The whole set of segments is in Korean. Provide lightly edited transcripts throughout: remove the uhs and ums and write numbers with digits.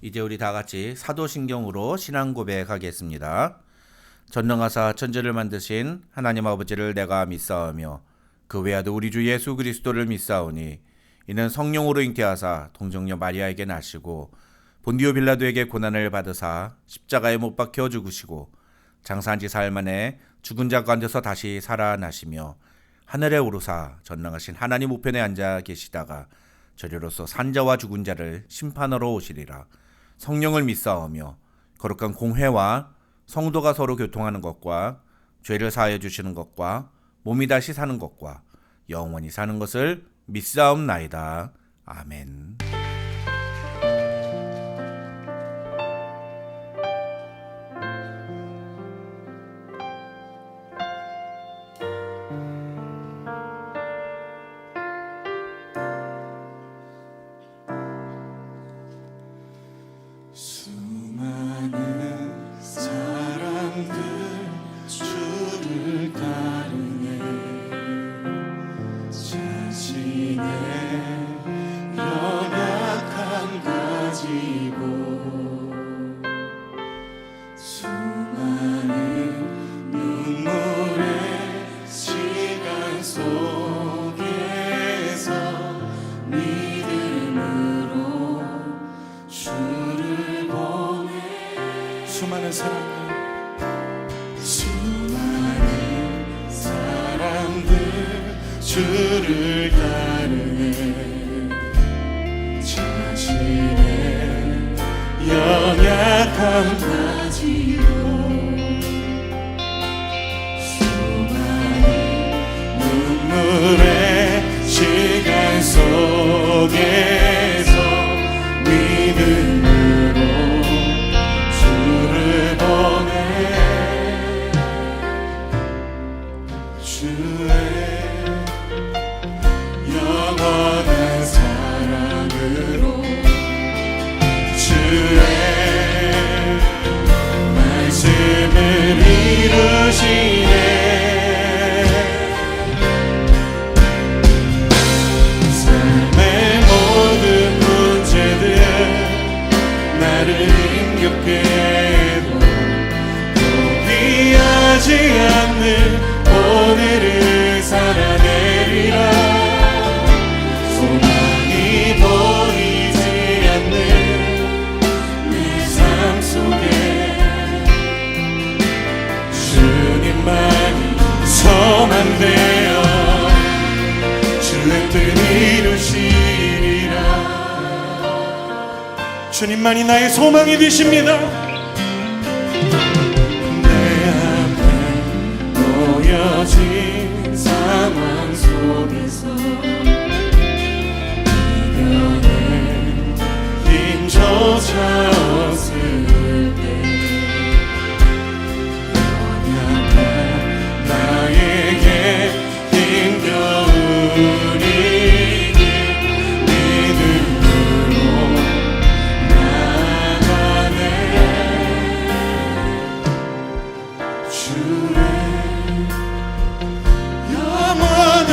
이제 우리 다 같이 사도신경으로 신앙 고백하겠습니다. 전능하사 천지를 만드신 하나님 아버지를 내가 믿사오며 그 외아들 우리 주 예수 그리스도를 믿사오니 이는 성령으로 잉태하사 동정녀 마리아에게 나시고 본디오 빌라도에게 고난을 받으사 십자가에 못 박혀 죽으시고 장사한 지 사흘 만에 죽은 자 가운데서 다시 살아나시며 하늘에 오르사 전능하신 하나님 우편에 앉아 계시다가 저리로서 산자와 죽은 자를 심판하러 오시리라. 성령을 믿사오며 거룩한 공회와 성도가 서로 교통하는 것과 죄를 사하여 주시는 것과 몸이 다시 사는 것과 영원히 사는 것을 믿사옵나이다. 아멘. 수많은 사람들 주를 따르네. 자신의 연약함 가지고 수많은 눈물의 시간 속에서 믿음으로 주를 보내. 수많은 사람들 주를 따르네. 자신의 연약함 가지고 수많은 눈물의 시간 속에서 믿음으로 주를 보내. 주의 영원한 사랑으로 주의 말씀을 이루시네. 삶의 모든 문제들 나를 힘겹게 해도 포기하지 않는 오늘을 살아내리라. 소망이 보이지 않는 내 삶 속에 주님만이 소망되어 주의 뜻 이루시리라. 주님만이 나의 소망이 되십니다. 내 앞에 놓여진 상황 속에서 이겨낸 힘조차 없을 때 연약한 나에게 힘겨운 이길 믿음으로 나가네. 주의 영원한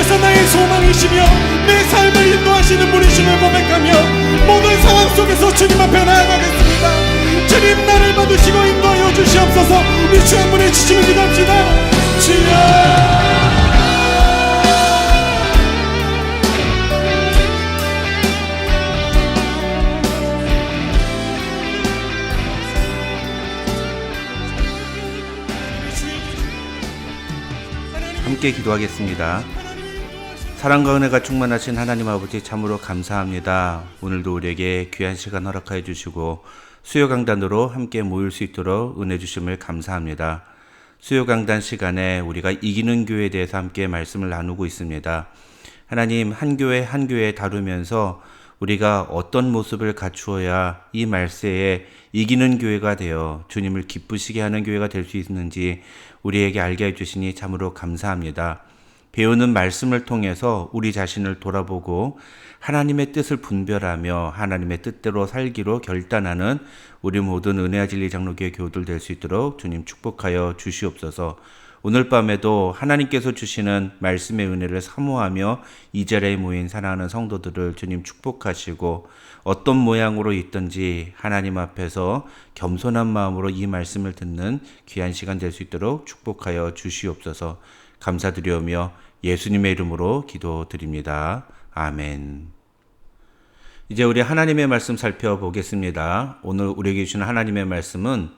주께서 나의 소망이시며 내 삶을 인도하시는 분이심을 고백하며 모든 상황 속에서 주님 앞에 나아가겠습니다. 주님 나를 받으시고 인도하여 주시옵소서. 우리 주 한 분의 지침을 기도합시다. 주여 함께 기도하겠습니다. 사랑과 은혜가 충만하신 하나님 아버지 참으로 감사합니다. 오늘도 우리에게 귀한 시간 허락하여 주시고 수요강단으로 함께 모일 수 있도록 은혜 주심을 감사합니다. 수요강단 시간에 우리가 이기는 교회에 대해서 함께 말씀을 나누고 있습니다. 하나님, 한 교회 한 교회 다루면서 우리가 어떤 모습을 갖추어야 이 말세에 이기는 교회가 되어 주님을 기쁘시게 하는 교회가 될 수 있는지 우리에게 알게 해주시니 참으로 감사합니다. 배우는 말씀을 통해서 우리 자신을 돌아보고 하나님의 뜻을 분별하며 하나님의 뜻대로 살기로 결단하는 우리 모든 은혜와 진리 장로교회 교우들 될 수 있도록 주님 축복하여 주시옵소서. 오늘 밤에도 하나님께서 주시는 말씀의 은혜를 사모하며 이 자리에 모인 사랑하는 성도들을 주님 축복하시고 어떤 모양으로 있든지 하나님 앞에서 겸손한 마음으로 이 말씀을 듣는 귀한 시간 될 수 있도록 축복하여 주시옵소서. 감사드리오며 예수님의 이름으로 기도드립니다. 아멘. 이제 우리 하나님의 말씀 살펴보겠습니다. 오늘 우리에게 주시는 하나님의 말씀은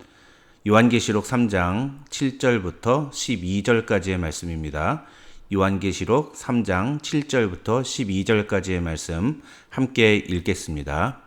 요한계시록 3장 7절부터 12절까지의 말씀입니다. 요한계시록 3장 7절부터 12절까지의 말씀 함께 읽겠습니다.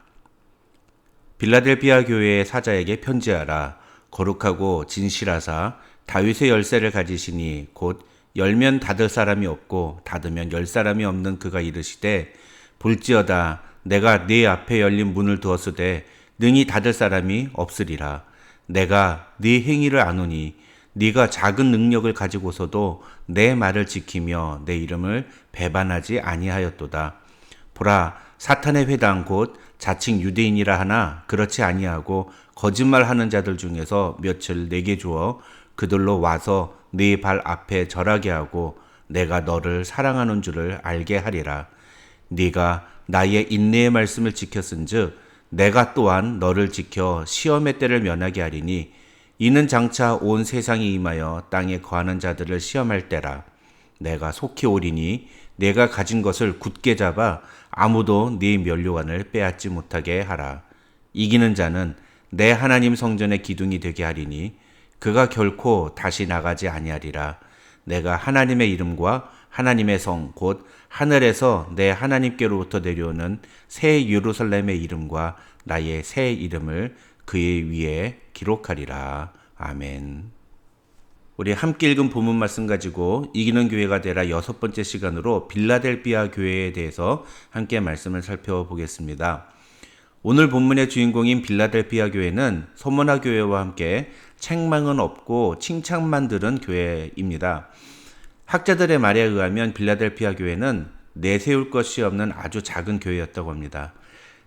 빌라델비아 교회의 사자에게 편지하라. 거룩하고 진실하사 다윗의 열쇠를 가지시니 곧 열면 닫을 사람이 없고 닫으면 열 사람이 없는 그가 이르시되 볼지어다 내가 네 앞에 열린 문을 두었으되 능히 닫을 사람이 없으리라. 내가 네 행위를 아노니 네가 작은 능력을 가지고서도 내 말을 지키며 내 이름을 배반하지 아니하였도다. 보라, 사탄의 회당 곧 자칭 유대인이라 하나 그렇지 아니하고 거짓말하는 자들 중에서 몇을 내게 주어 그들로 와서 네 발 앞에 절하게 하고 내가 너를 사랑하는 줄을 알게 하리라. 네가 나의 인내의 말씀을 지켰은즉 내가 또한 너를 지켜 시험의 때를 면하게 하리니 이는 장차 온 세상이 임하여 땅에 거하는 자들을 시험할 때라. 내가 속히 오리니 내가 가진 것을 굳게 잡아 아무도 네 면류관을 빼앗지 못하게 하라. 이기는 자는 내 하나님 성전의 기둥이 되게 하리니 그가 결코 다시 나가지 아니하리라. 내가 하나님의 이름과 하나님의 성 곧 하늘에서 내 하나님께로부터 내려오는 새 예루살렘의 이름과 나의 새 이름을 그의 위에 기록하리라. 아멘. 우리 함께 읽은 본문 말씀 가지고 이기는 교회가 되라 6번째 시간으로 빌라델비아 교회에 대해서 함께 말씀을 살펴보겠습니다. 오늘 본문의 주인공인 빌라델비아 교회는 소문화 교회와 함께 책망은 없고 칭찬만 들은 교회입니다. 학자들의 말에 의하면 빌라델비아 교회는 내세울 것이 없는 아주 작은 교회였다고 합니다.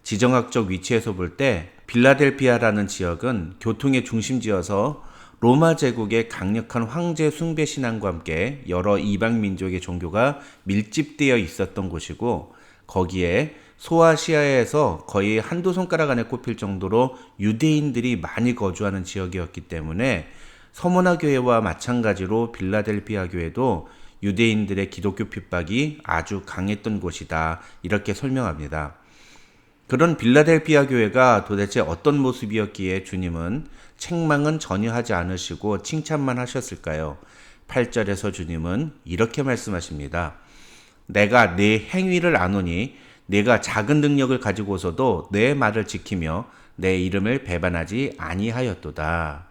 지정학적 위치에서 볼 때 빌라델비아라는 지역은 교통의 중심지여서 로마 제국의 강력한 황제 숭배 신앙과 함께 여러 이방 민족의 종교가 밀집되어 있었던 곳이고 거기에 소아시아에서 거의 한두 손가락 안에 꼽힐 정도로 유대인들이 많이 거주하는 지역이었기 때문에 서문화 교회와 마찬가지로 빌라델비아 교회도 유대인들의 기독교 핍박이 아주 강했던 곳이다. 이렇게 설명합니다. 그런 빌라델비아 교회가 도대체 어떤 모습이었기에 주님은 책망은 전혀 하지 않으시고 칭찬만 하셨을까요? 8절에서 주님은 이렇게 말씀하십니다. 내가 네 행위를 아노니 네가 작은 능력을 가지고서도 내 말을 지키며 내 이름을 배반하지 아니하였도다.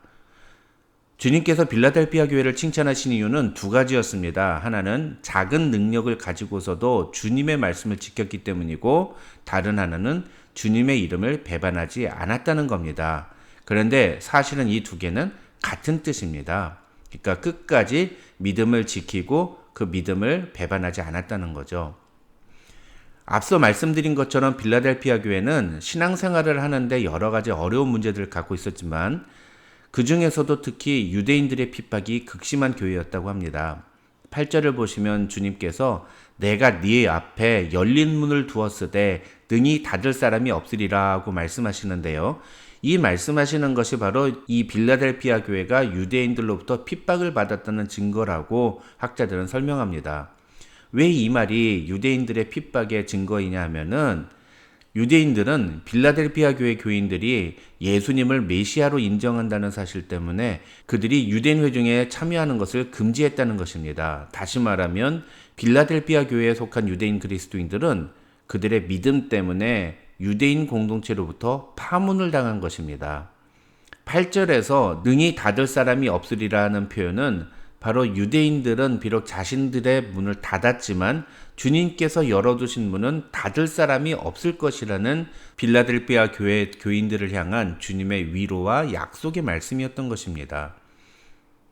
주님께서 빌라델비아 교회를 칭찬하신 이유는 두 가지였습니다. 하나는 작은 능력을 가지고서도 주님의 말씀을 지켰기 때문이고 다른 하나는 주님의 이름을 배반하지 않았다는 겁니다. 그런데 사실은 이 두 개는 같은 뜻입니다. 그러니까 끝까지 믿음을 지키고 그 믿음을 배반하지 않았다는 거죠. 앞서 말씀드린 것처럼 빌라델비아 교회는 신앙생활을 하는데 여러 가지 어려운 문제들을 갖고 있었지만 그 중에서도 특히 유대인들의 핍박이 극심한 교회였다고 합니다. 8절을 보시면 주님께서 내가 네 앞에 열린 문을 두었으되 능히 닫을 사람이 없으리라고 말씀하시는데요. 이 말씀하시는 것이 바로 이 빌라델피아 교회가 유대인들로부터 핍박을 받았다는 증거라고 학자들은 설명합니다. 왜 이 말이 유대인들의 핍박의 증거이냐 하면은 유대인들은 빌라델피아 교회 교인들이 예수님을 메시아로 인정한다는 사실 때문에 그들이 유대인 회중에 참여하는 것을 금지했다는 것입니다. 다시 말하면 빌라델피아 교회에 속한 유대인 그리스도인들은 그들의 믿음 때문에 유대인 공동체로부터 파문을 당한 것입니다. 8절에서 능히 닫을 사람이 없으리라는 표현은 바로 유대인들은 비록 자신들의 문을 닫았지만 주님께서 열어두신 문은 닫을 사람이 없을 것이라는 빌라델피아 교회 교인들을 향한 주님의 위로와 약속의 말씀이었던 것입니다.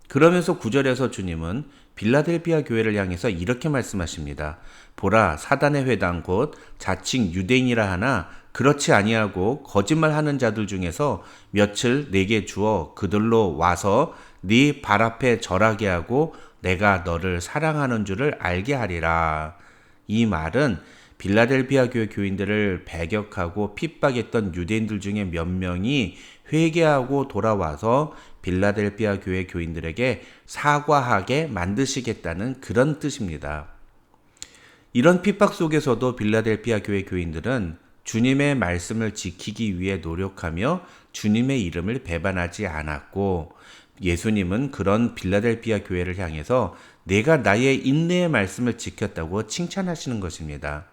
그러면서 9절에서 주님은 빌라델피아 교회를 향해서 이렇게 말씀하십니다. 보라, 사단의 회당 곧 자칭 유대인이라 하나 그렇지 아니하고 거짓말하는 자들 중에서 며칠 내게 주어 그들로 와서 네 발 앞에 절하게 하고 내가 너를 사랑하는 줄을 알게 하리라. 이 말은 빌라델피아 교회 교인들을 배격하고 핍박했던 유대인들 중에 몇 명이 회개하고 돌아와서 빌라델피아 교회 교인들에게 사과하게 만드시겠다는 그런 뜻입니다. 이런 핍박 속에서도 빌라델피아 교회 교인들은 주님의 말씀을 지키기 위해 노력하며 주님의 이름을 배반하지 않았고 예수님은 그런 빌라델피아 교회를 향해서 내가 나의 인내의 말씀을 지켰다고 칭찬하시는 것입니다.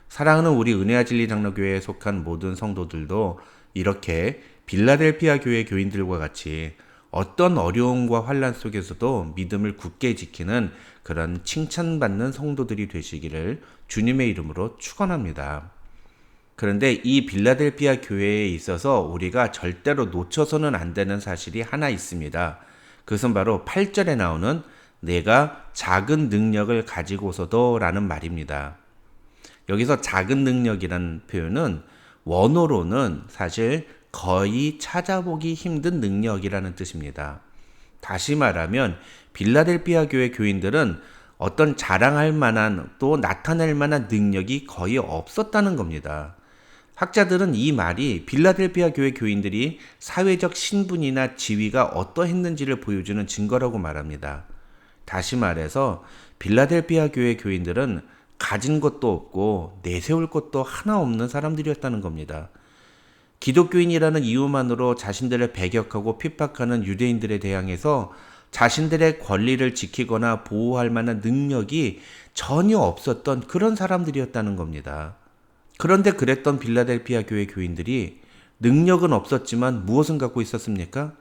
사랑하는 우리 은혜와 진리 장로교회에 속한 모든 성도들도 이렇게 빌라델피아 교회 교인들과 같이 어떤 어려움과 환난 속에서도 믿음을 굳게 지키는 그런 칭찬받는 성도들이 되시기를 주님의 이름으로 축원합니다. 그런데 이 빌라델피아 교회에 있어서 우리가 절대로 놓쳐서는 안 되는 사실이 하나 있습니다. 그것은 바로 8절에 나오는 내가 작은 능력을 가지고서도 라는 말입니다. 여기서 작은 능력이라는 표현은 원어로는 사실 거의 찾아보기 힘든 능력이라는 뜻입니다. 다시 말하면 빌라델피아 교회 교인들은 어떤 자랑할 만한 또 나타낼 만한 능력이 거의 없었다는 겁니다. 학자들은 이 말이 빌라델피아 교회 교인들이 사회적 신분이나 지위가 어떠했는지를 보여주는 증거라고 말합니다. 다시 말해서 빌라델피아 교회 교인들은 가진 것도 없고 내세울 것도 하나 없는 사람들이었다는 겁니다. 기독교인이라는 이유만으로 자신들을 배격하고 핍박하는 유대인들에 대항해서 자신들의 권리를 지키거나 보호할 만한 능력이 전혀 없었던 그런 사람들이었다는 겁니다. 그런데 그랬던 빌라델피아 교회 교인들이 능력은 없었지만 무엇은 갖고 있었습니까?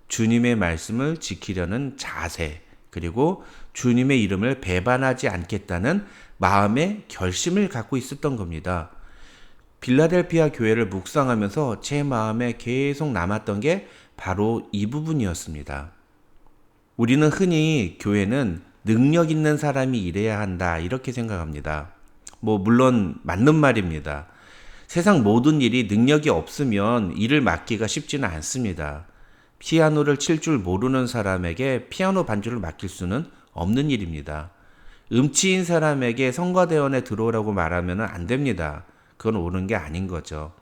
주님의 말씀을 지키려는 자세, 그리고 주님의 이름을 배반하지 않겠다는 마음의 결심을 갖고 있었던 겁니다. 빌라델피아 교회를 묵상하면서 제 마음에 계속 남았던 게 바로 이 부분이었습니다. 우리는 흔히 교회는 능력 있는 사람이 일해야 한다 이렇게 생각합니다. 물론 맞는 말입니다. 세상 모든 일이 능력이 없으면 일을 맡기가 쉽지는 않습니다. 피아노를 칠 줄 모르는 사람에게 피아노 반주를 맡길 수는 없는 일입니다. 음치인 사람에게 성가대원에 들어오라고 말하면 안 됩니다. 그건 옳은 게 아닌 거죠.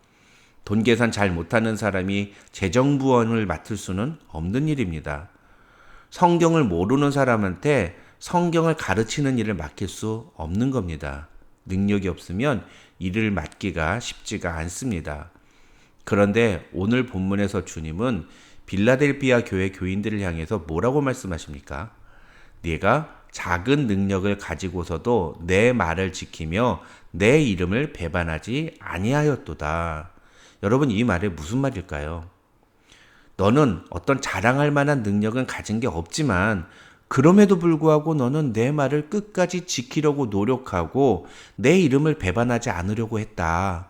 돈 계산 잘 못하는 사람이 재정부원을 맡을 수는 없는 일입니다. 성경을 모르는 사람한테 성경을 가르치는 일을 맡길 수 없는 겁니다. 능력이 없으면 일을 맡기가 쉽지가 않습니다. 그런데 오늘 본문에서 주님은 빌라델피아 교회 교인들을 향해서 뭐라고 말씀하십니까? 네가 작은 능력을 가지고서도 내 말을 지키며 내 이름을 배반하지 아니하였도다. 여러분, 이 말이 무슨 말일까요? 너는 어떤 자랑할 만한 능력은 가진 게 없지만 그럼에도 불구하고 너는 내 말을 끝까지 지키려고 노력하고 내 이름을 배반하지 않으려고 했다.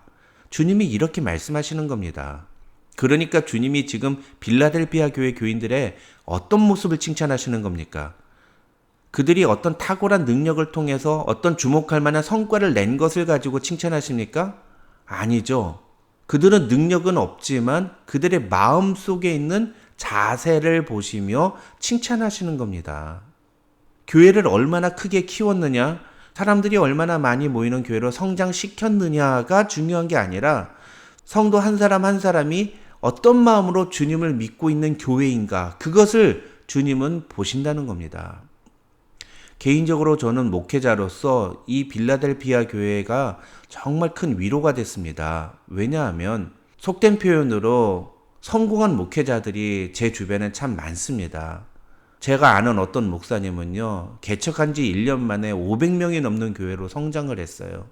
주님이 이렇게 말씀하시는 겁니다. 그러니까 주님이 지금 빌라델피아 교회 교인들의 어떤 모습을 칭찬하시는 겁니까? 그들이 어떤 탁월한 능력을 통해서 어떤 주목할 만한 성과를 낸 것을 가지고 칭찬하십니까? 아니죠. 그들은 능력은 없지만 그들의 마음 속에 있는 자세를 보시며 칭찬하시는 겁니다. 교회를 얼마나 크게 키웠느냐, 사람들이 얼마나 많이 모이는 교회로 성장시켰느냐가 중요한 게 아니라 성도 한 사람 한 사람이 어떤 마음으로 주님을 믿고 있는 교회인가, 그것을 주님은 보신다는 겁니다. 개인적으로 저는 목회자로서 이 빌라델피아 교회가 정말 큰 위로가 됐습니다. 왜냐하면 속된 표현으로 성공한 목회자들이 제 주변에 참 많습니다. 제가 아는 어떤 목사님은요, 개척한 지 1년 만에 500명이 넘는 교회로 성장을 했어요.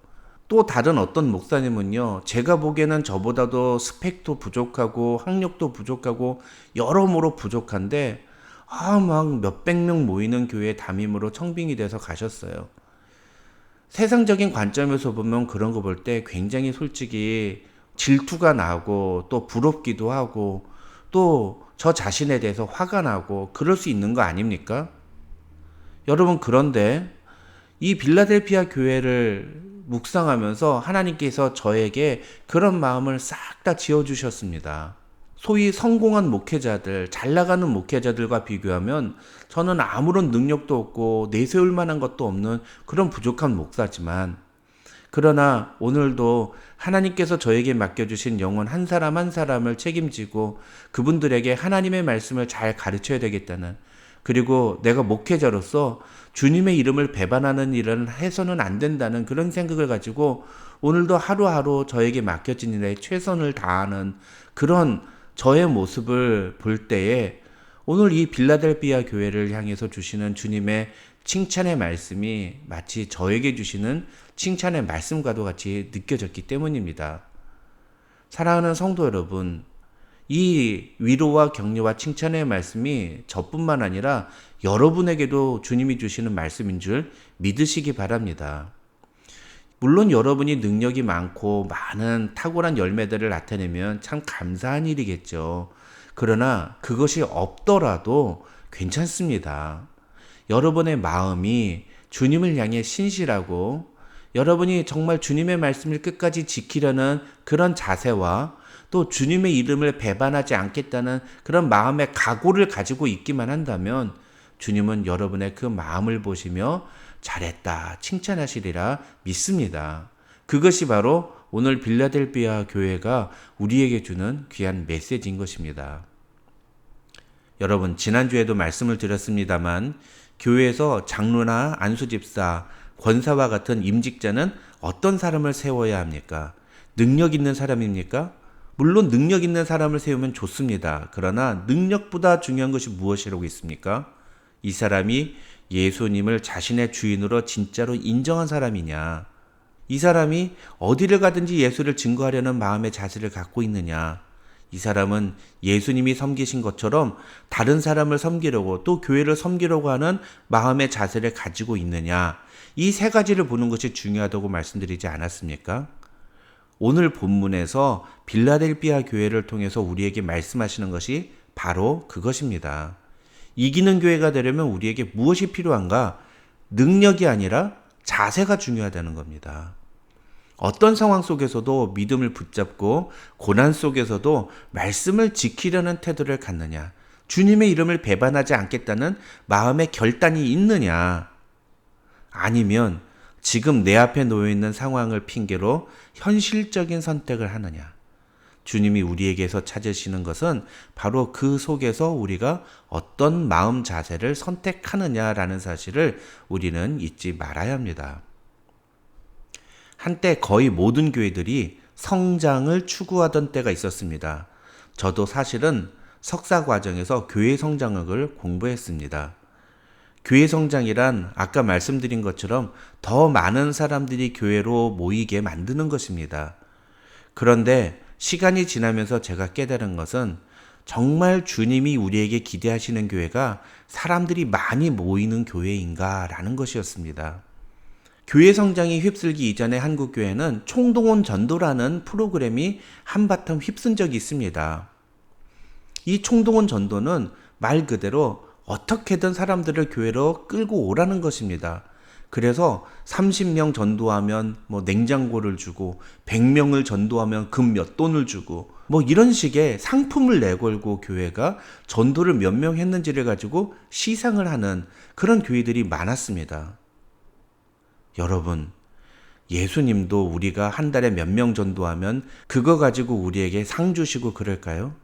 또 다른 어떤 목사님은요, 제가 보기에는 저보다도 스펙도 부족하고 학력도 부족하고 여러모로 부족한데 막 몇백 명 모이는 교회 담임으로 청빙이 돼서 가셨어요. 세상적인 관점에서 보면 그런 거 볼 때 굉장히 솔직히 질투가 나고 또 부럽기도 하고 또 저 자신에 대해서 화가 나고 그럴 수 있는 거 아닙니까? 여러분, 그런데 이 빌라델피아 교회를 묵상하면서 하나님께서 저에게 그런 마음을 싹 다 지어주셨습니다. 소위 성공한 목회자들, 잘 나가는 목회자들과 비교하면 저는 아무런 능력도 없고 내세울 만한 것도 없는 그런 부족한 목사지만, 그러나 오늘도 하나님께서 저에게 맡겨주신 영혼 한 사람 한 사람을 책임지고 그분들에게 하나님의 말씀을 잘 가르쳐야 되겠다는, 그리고 내가 목회자로서 주님의 이름을 배반하는 일은 해서는 안 된다는 그런 생각을 가지고 오늘도 하루하루 저에게 맡겨진 일에 최선을 다하는 그런 저의 모습을 볼 때에 오늘 이 빌라델피아 교회를 향해서 주시는 주님의 칭찬의 말씀이 마치 저에게 주시는 칭찬의 말씀과도 같이 느껴졌기 때문입니다. 사랑하는 성도 여러분, 이 위로와 격려와 칭찬의 말씀이 저뿐만 아니라 여러분에게도 주님이 주시는 말씀인 줄 믿으시기 바랍니다. 물론 여러분이 능력이 많고 많은 탁월한 열매들을 나타내면 참 감사한 일이겠죠. 그러나 그것이 없더라도 괜찮습니다. 여러분의 마음이 주님을 향해 신실하고 여러분이 정말 주님의 말씀을 끝까지 지키려는 그런 자세와 또 주님의 이름을 배반하지 않겠다는 그런 마음의 각오를 가지고 있기만 한다면 주님은 여러분의 그 마음을 보시며 잘했다 칭찬하시리라 믿습니다. 그것이 바로 오늘 빌라델피아 교회가 우리에게 주는 귀한 메시지인 것입니다. 여러분, 지난주에도 말씀을 드렸습니다만 교회에서 장로나 안수집사, 권사와 같은 임직자는 어떤 사람을 세워야 합니까? 능력 있는 사람입니까? 물론 능력 있는 사람을 세우면 좋습니다. 그러나 능력보다 중요한 것이 무엇이라고 있습니까? 이 사람이 예수님을 자신의 주인으로 진짜로 인정한 사람이냐? 이 사람이 어디를 가든지 예수를 증거하려는 마음의 자세를 갖고 있느냐? 이 사람은 예수님이 섬기신 것처럼 다른 사람을 섬기려고 또 교회를 섬기려고 하는 마음의 자세를 가지고 있느냐? 이 세 가지를 보는 것이 중요하다고 말씀드리지 않았습니까? 오늘 본문에서 빌라델피아 교회를 통해서 우리에게 말씀하시는 것이 바로 그것입니다. 이기는 교회가 되려면 우리에게 무엇이 필요한가? 능력이 아니라 자세가 중요하다는 겁니다. 어떤 상황 속에서도 믿음을 붙잡고 고난 속에서도 말씀을 지키려는 태도를 갖느냐? 주님의 이름을 배반하지 않겠다는 마음의 결단이 있느냐? 아니면 지금 내 앞에 놓여있는 상황을 핑계로 현실적인 선택을 하느냐? 주님이 우리에게서 찾으시는 것은 바로 그 속에서 우리가 어떤 마음 자세를 선택하느냐라는 사실을 우리는 잊지 말아야 합니다. 한때 거의 모든 교회들이 성장을 추구하던 때가 있었습니다. 저도 사실은 석사 과정에서 교회 성장학을 공부했습니다. 교회 성장이란 아까 말씀드린 것처럼 더 많은 사람들이 교회로 모이게 만드는 것입니다. 그런데 시간이 지나면서 제가 깨달은 것은 정말 주님이 우리에게 기대하시는 교회가 사람들이 많이 모이는 교회인가라는 것이었습니다. 교회 성장이 휩쓸기 이전에 한국 교회는 총동원 전도라는 프로그램이 한바탕 휩쓴 적이 있습니다. 이 총동원 전도는 말 그대로 어떻게든 사람들을 교회로 끌고 오라는 것입니다. 그래서 30명 전도하면 냉장고를 주고 100명을 전도하면 금 몇 돈을 주고 뭐 이런 식의 상품을 내걸고 교회가 전도를 몇 명 했는지를 가지고 시상을 하는 그런 교회들이 많았습니다. 여러분, 예수님도 우리가 한 달에 몇 명 전도하면 그거 가지고 우리에게 상 주시고 그럴까요?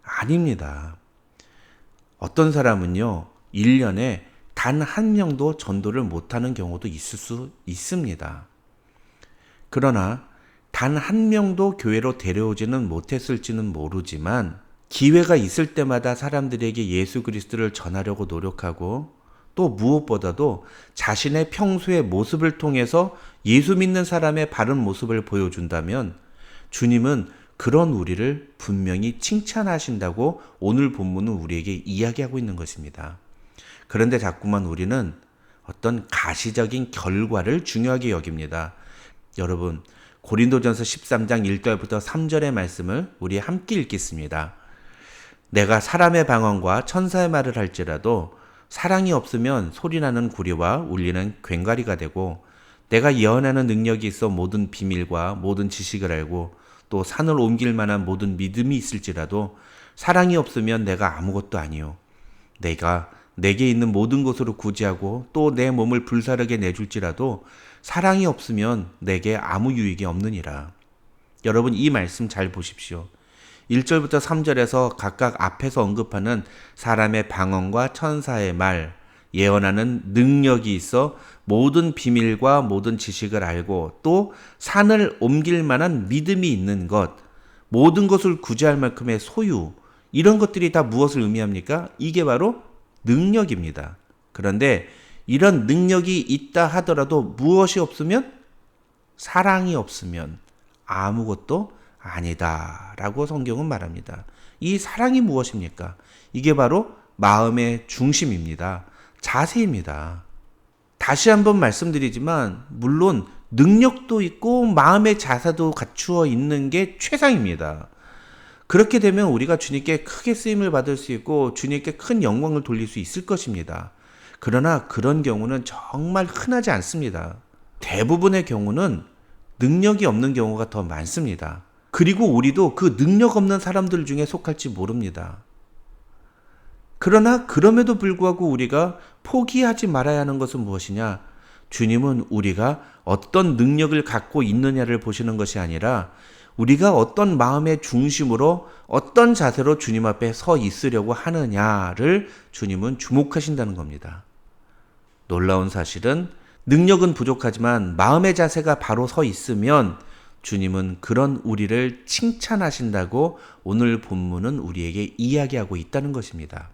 아닙니다. 어떤 사람은요, 1년에 단 한 명도 전도를 못하는 경우도 있을 수 있습니다. 그러나 단 한 명도 교회로 데려오지는 못했을지는 모르지만 기회가 있을 때마다 사람들에게 예수 그리스도를 전하려고 노력하고 또 무엇보다도 자신의 평소의 모습을 통해서 예수 믿는 사람의 바른 모습을 보여준다면 주님은 그런 우리를 분명히 칭찬하신다고 오늘 본문은 우리에게 이야기하고 있는 것입니다. 그런데 자꾸만 우리는 어떤 가시적인 결과를 중요하게 여깁니다. 여러분, 고린도전서 13장 1절부터 3절의 말씀을 우리 함께 읽겠습니다. 내가 사람의 방언과 천사의 말을 할지라도 사랑이 없으면 소리나는 구리와 울리는 괭과리가 되고 내가 예언하는 능력이 있어 모든 비밀과 모든 지식을 알고 또 산을 옮길 만한 모든 믿음이 있을지라도 사랑이 없으면 내가 아무것도 아니요 내가 내게 있는 모든 것으로 구제하고 또 내 몸을 불사르게 내줄지라도 사랑이 없으면 내게 아무 유익이 없느니라. 여러분, 이 말씀 잘 보십시오. 1절부터 3절에서 각각 앞에서 언급하는 사람의 방언과 천사의 말, 예언하는 능력이 있어 모든 비밀과 모든 지식을 알고 또 산을 옮길 만한 믿음이 있는 것, 모든 것을 구제할 만큼의 소유, 이런 것들이 다 무엇을 의미합니까? 이게 바로 능력입니다. 그런데 이런 능력이 있다 하더라도 무엇이 없으면? 사랑이 없으면 아무것도 아니다 라고 성경은 말합니다. 이 사랑이 무엇입니까? 이게 바로 마음의 중심입니다. 자세입니다. 다시 한번 말씀드리지만 물론 능력도 있고 마음의 자세도 갖추어 있는 게 최상입니다. 그렇게 되면 우리가 주님께 크게 쓰임을 받을 수 있고 주님께 큰 영광을 돌릴 수 있을 것입니다. 그러나 그런 경우는 정말 흔하지 않습니다. 대부분의 경우는 능력이 없는 경우가 더 많습니다. 그리고 우리도 그 능력 없는 사람들 중에 속할지 모릅니다. 그러나 그럼에도 불구하고 우리가 포기하지 말아야 하는 것은 무엇이냐? 주님은 우리가 어떤 능력을 갖고 있느냐를 보시는 것이 아니라 우리가 어떤 마음의 중심으로 어떤 자세로 주님 앞에 서 있으려고 하느냐를 주님은 주목하신다는 겁니다. 놀라운 사실은 능력은 부족하지만 마음의 자세가 바로 서 있으면 주님은 그런 우리를 칭찬하신다고 오늘 본문은 우리에게 이야기하고 있다는 것입니다.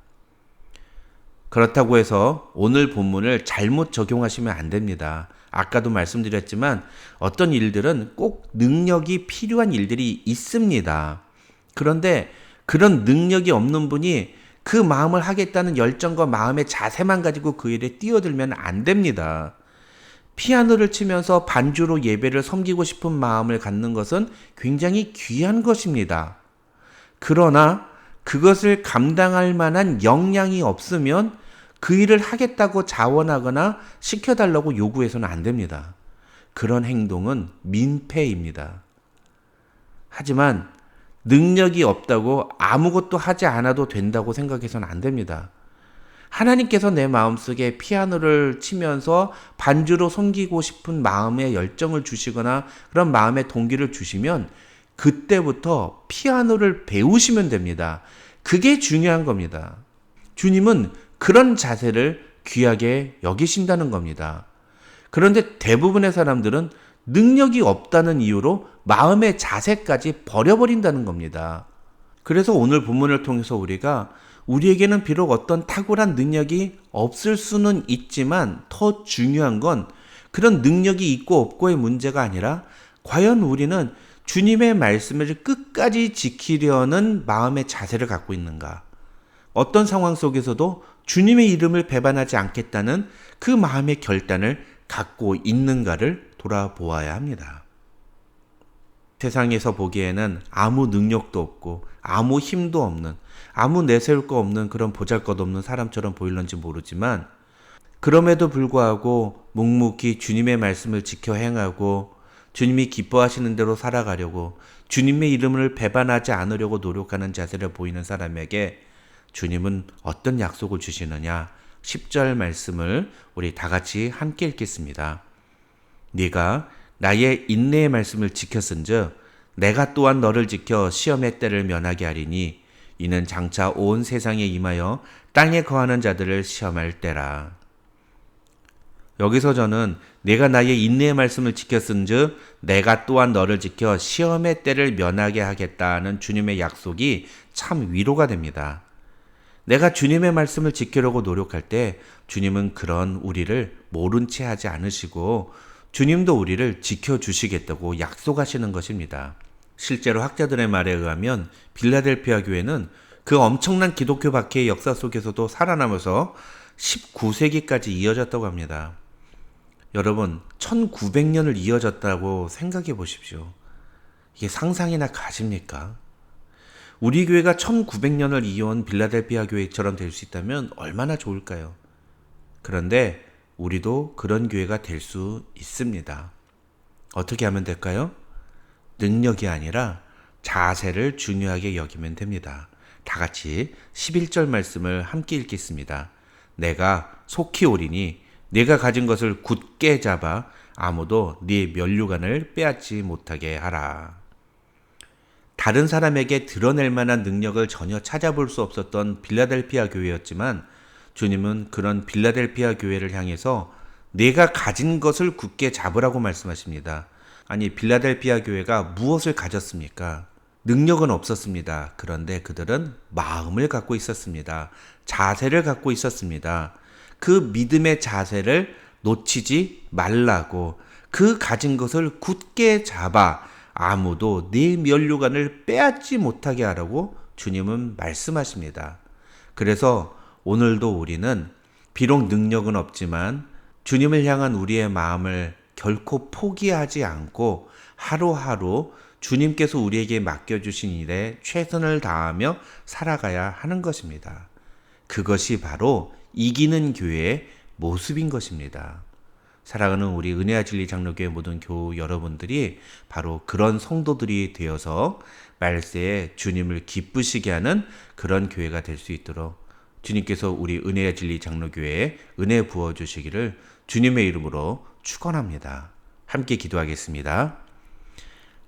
그렇다고 해서 오늘 본문을 잘못 적용하시면 안 됩니다. 아까도 말씀드렸지만 어떤 일들은 꼭 능력이 필요한 일들이 있습니다. 그런데 그런 능력이 없는 분이 그 마음을 하겠다는 열정과 마음의 자세만 가지고 그 일에 뛰어들면 안 됩니다. 피아노를 치면서 반주로 예배를 섬기고 싶은 마음을 갖는 것은 굉장히 귀한 것입니다. 그러나 그것을 감당할 만한 역량이 없으면 그 일을 하겠다고 자원하거나 시켜달라고 요구해서는 안 됩니다. 그런 행동은 민폐입니다. 하지만 능력이 없다고 아무것도 하지 않아도 된다고 생각해서는 안 됩니다. 하나님께서 내 마음속에 피아노를 치면서 반주로 섬기고 싶은 마음의 열정을 주시거나 그런 마음의 동기를 주시면 그때부터 피아노를 배우시면 됩니다. 그게 중요한 겁니다. 주님은 그런 자세를 귀하게 여기신다는 겁니다. 그런데 대부분의 사람들은 능력이 없다는 이유로 마음의 자세까지 버려버린다는 겁니다. 그래서 오늘 본문을 통해서 우리에게는 비록 어떤 탁월한 능력이 없을 수는 있지만 더 중요한 건 그런 능력이 있고 없고의 문제가 아니라 과연 우리는 주님의 말씀을 끝까지 지키려는 마음의 자세를 갖고 있는가? 어떤 상황 속에서도 주님의 이름을 배반하지 않겠다는 그 마음의 결단을 갖고 있는가를 돌아보아야 합니다. 세상에서 보기에는 아무 능력도 없고 아무 힘도 없는, 아무 내세울 거 없는 그런 보잘것없는 사람처럼 보일런지 모르지만 그럼에도 불구하고 묵묵히 주님의 말씀을 지켜 행하고 주님이 기뻐하시는 대로 살아가려고 주님의 이름을 배반하지 않으려고 노력하는 자세를 보이는 사람에게 주님은 어떤 약속을 주시느냐? 10절 말씀을 우리 다 같이 함께 읽겠습니다. 네가 나의 인내의 말씀을 지켰은즉 내가 또한 너를 지켜 시험의 때를 면하게 하리니 이는 장차 온 세상에 임하여 땅에 거하는 자들을 시험할 때라. 여기서 저는 내가 나의 인내의 말씀을 지켰은즉 내가 또한 너를 지켜 시험의 때를 면하게 하겠다는 주님의 약속이 참 위로가 됩니다. 내가 주님의 말씀을 지키려고 노력할 때 주님은 그런 우리를 모른 채 하지 않으시고 주님도 우리를 지켜주시겠다고 약속하시는 것입니다. 실제로 학자들의 말에 의하면 빌라델피아 교회는 그 엄청난 기독교 박해의 역사 속에서도 살아남아서 19세기까지 이어졌다고 합니다. 여러분, 1900년을 이어졌다고 생각해 보십시오. 이게 상상이나 가십니까? 우리 교회가 1900년을 이어온 빌라델피아 교회처럼 될 수 있다면 얼마나 좋을까요? 그런데 우리도 그런 교회가 될 수 있습니다. 어떻게 하면 될까요? 능력이 아니라 자세를 중요하게 여기면 됩니다. 다 같이 11절 말씀을 함께 읽겠습니다. 내가 속히 오리니 네가 가진 것을 굳게 잡아 아무도 네 면류관을 빼앗지 못하게 하라. 다른 사람에게 드러낼 만한 능력을 전혀 찾아볼 수 없었던 빌라델피아 교회였지만 주님은 그런 빌라델피아 교회를 향해서 네가 가진 것을 굳게 잡으라고 말씀하십니다. 아니, 빌라델피아 교회가 무엇을 가졌습니까? 능력은 없었습니다. 그런데 그들은 마음을 갖고 있었습니다. 자세를 갖고 있었습니다. 그 믿음의 자세를 놓치지 말라고, 그 가진 것을 굳게 잡아 아무도 네 면류관을 빼앗지 못하게 하라고 주님은 말씀하십니다. 그래서 오늘도 우리는 비록 능력은 없지만 주님을 향한 우리의 마음을 결코 포기하지 않고 하루하루 주님께서 우리에게 맡겨주신 일에 최선을 다하며 살아가야 하는 것입니다. 그것이 바로 이기는 교회의 모습인 것입니다. 사랑하는 우리 은혜와 진리 장로교회 모든 교우 여러분들이 바로 그런 성도들이 되어서 말세에 주님을 기쁘시게 하는 그런 교회가 될 수 있도록 주님께서 우리 은혜와 진리 장로교회에 은혜 부어주시기를 주님의 이름으로 축원합니다. 함께 기도하겠습니다.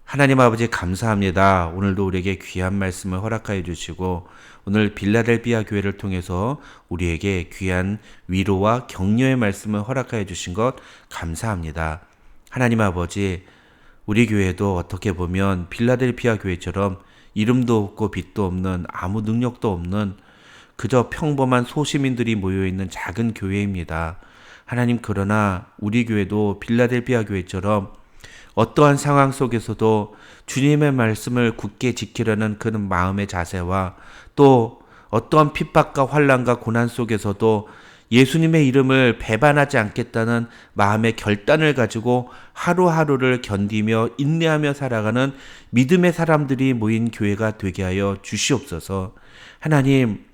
하나님 아버지 감사합니다. 오늘도 우리에게 귀한 말씀을 허락하여 주시고 오늘 빌라델피아 교회를 통해서 우리에게 귀한 위로와 격려의 말씀을 허락하여 주신 것 감사합니다. 하나님 아버지, 우리 교회도 어떻게 보면 빌라델피아 교회처럼 이름도 없고 빛도 없는 아무 능력도 없는 그저 평범한 소시민들이 모여있는 작은 교회입니다. 하나님, 그러나 우리 교회도 빌라델피아 교회처럼 어떠한 상황 속에서도 주님의 말씀을 굳게 지키려는 그런 마음의 자세와 또 어떠한 핍박과 환난과 고난 속에서도 예수님의 이름을 배반하지 않겠다는 마음의 결단을 가지고 하루하루를 견디며 인내하며 살아가는 믿음의 사람들이 모인 교회가 되게 하여 주시옵소서. 하나님,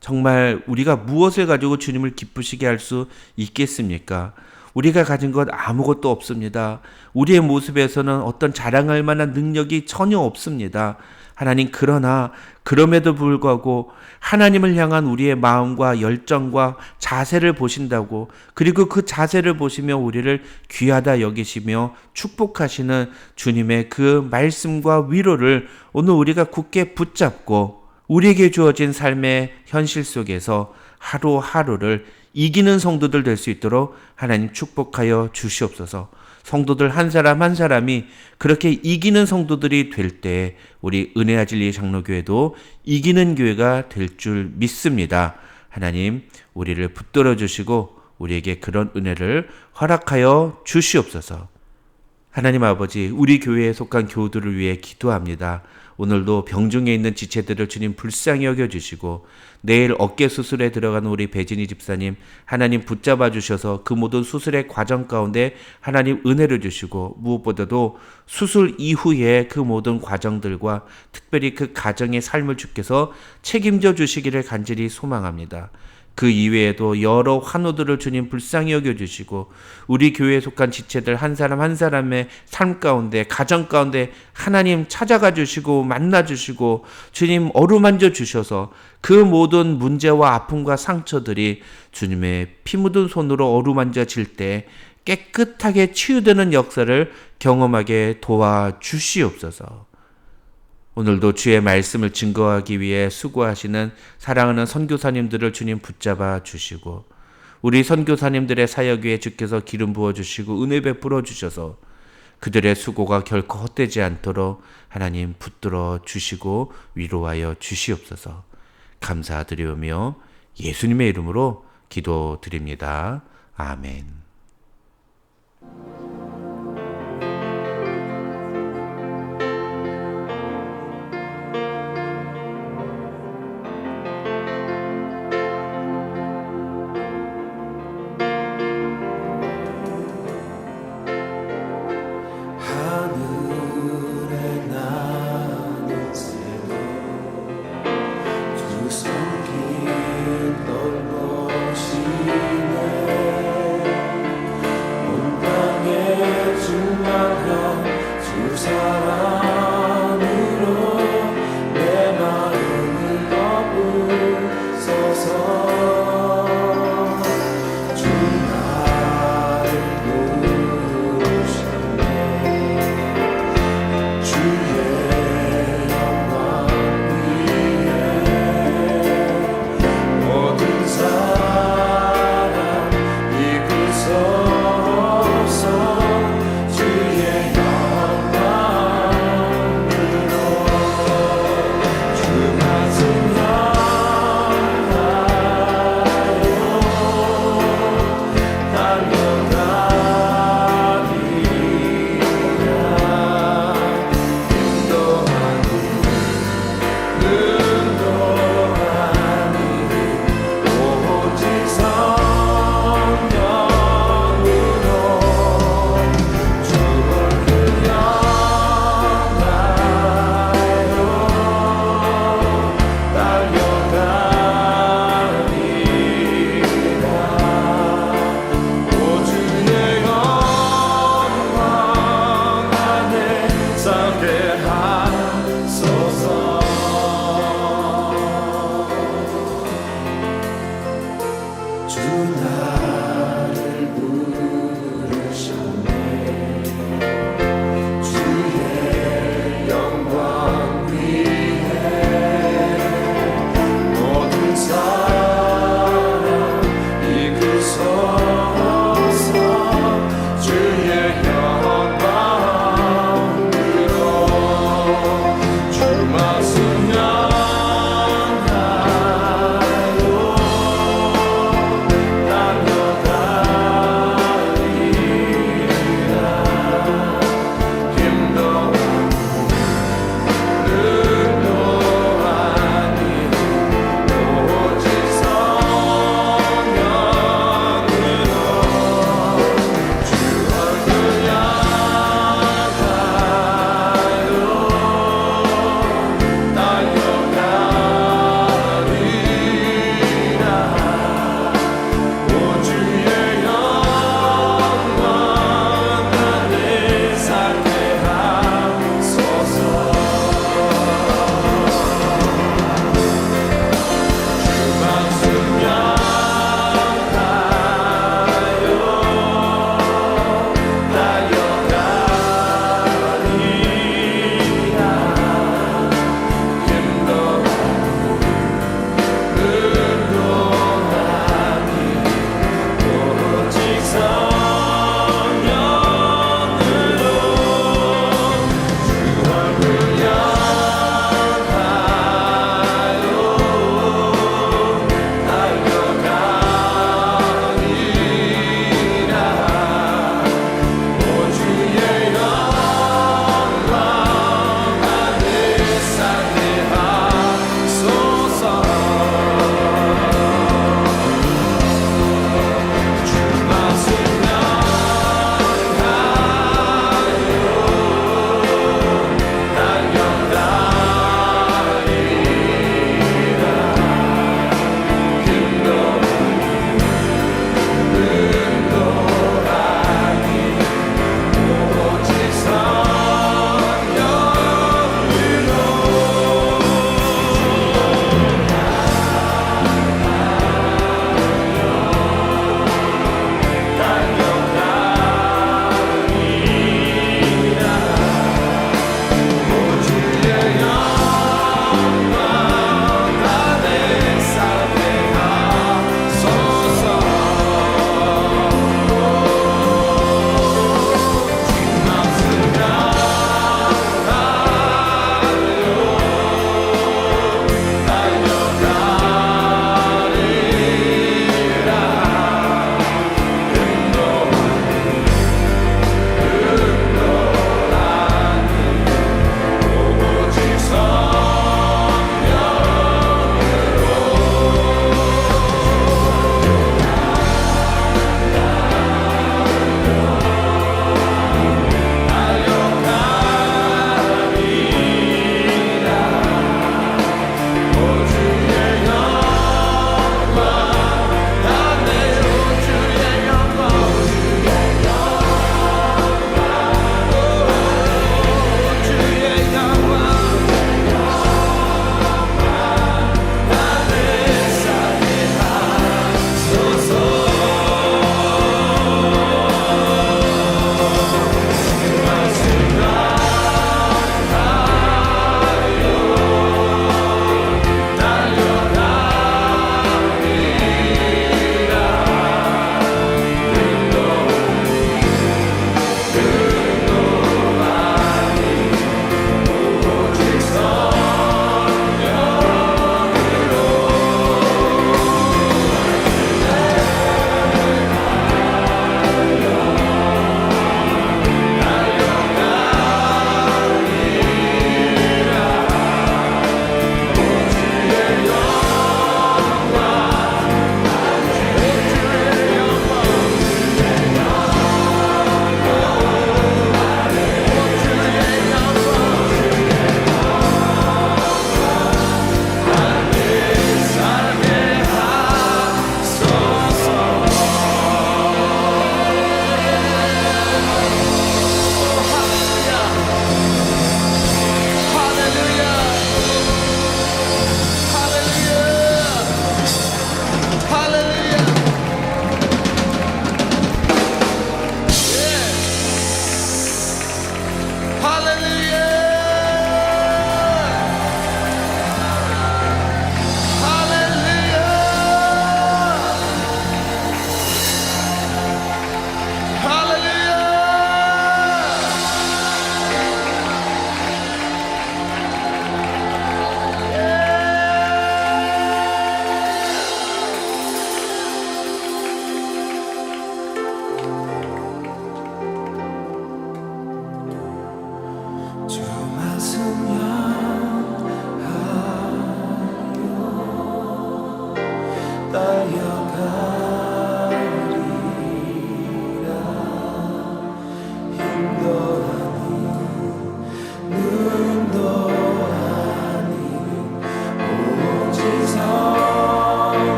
정말 우리가 무엇을 가지고 주님을 기쁘시게 할 수 있겠습니까? 우리가 가진 것 아무것도 없습니다. 우리의 모습에서는 어떤 자랑할 만한 능력이 전혀 없습니다. 하나님, 그러나 그럼에도 불구하고 하나님을 향한 우리의 마음과 열정과 자세를 보신다고, 그리고 그 자세를 보시며 우리를 귀하다 여기시며 축복하시는 주님의 그 말씀과 위로를 오늘 우리가 굳게 붙잡고 우리에게 주어진 삶의 현실 속에서 하루하루를 이기는 성도들 될 수 있도록 하나님 축복하여 주시옵소서. 성도들 한 사람 한 사람이 그렇게 이기는 성도들이 될 때 우리 은혜와 진리 장로교회도 이기는 교회가 될 줄 믿습니다. 하나님, 우리를 붙들어 주시고 우리에게 그런 은혜를 허락하여 주시옵소서. 하나님 아버지, 우리 교회에 속한 교우들을 위해 기도합니다. 오늘도 병중에 있는 지체들을 주님 불쌍히 여겨주시고 내일 어깨 수술에 들어가는 우리 배진희 집사님 하나님 붙잡아 주셔서 그 모든 수술의 과정 가운데 하나님 은혜를 주시고 무엇보다도 수술 이후에 그 모든 과정들과 특별히 그 가정의 삶을 주께서 책임져 주시기를 간절히 소망합니다. 그 이외에도 여러 환우들을 주님 불쌍히 여겨주시고 우리 교회에 속한 지체들 한 사람 한 사람의 삶 가운데 가정 가운데 하나님 찾아가 주시고 만나 주시고 주님 어루만져 주셔서 그 모든 문제와 아픔과 상처들이 주님의 피 묻은 손으로 어루만져질 때 깨끗하게 치유되는 역사를 경험하게 도와주시옵소서. 오늘도 주의 말씀을 증거하기 위해 수고하시는 사랑하는 선교사님들을 주님 붙잡아 주시고 우리 선교사님들의 사역 위에 주께서 기름 부어 주시고 은혜 베풀어 주셔서 그들의 수고가 결코 헛되지 않도록 하나님 붙들어 주시고 위로하여 주시옵소서. 감사드리오며 예수님의 이름으로 기도드립니다. 아멘. 넓어지네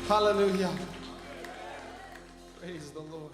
Hallelujah. Praise the Lord.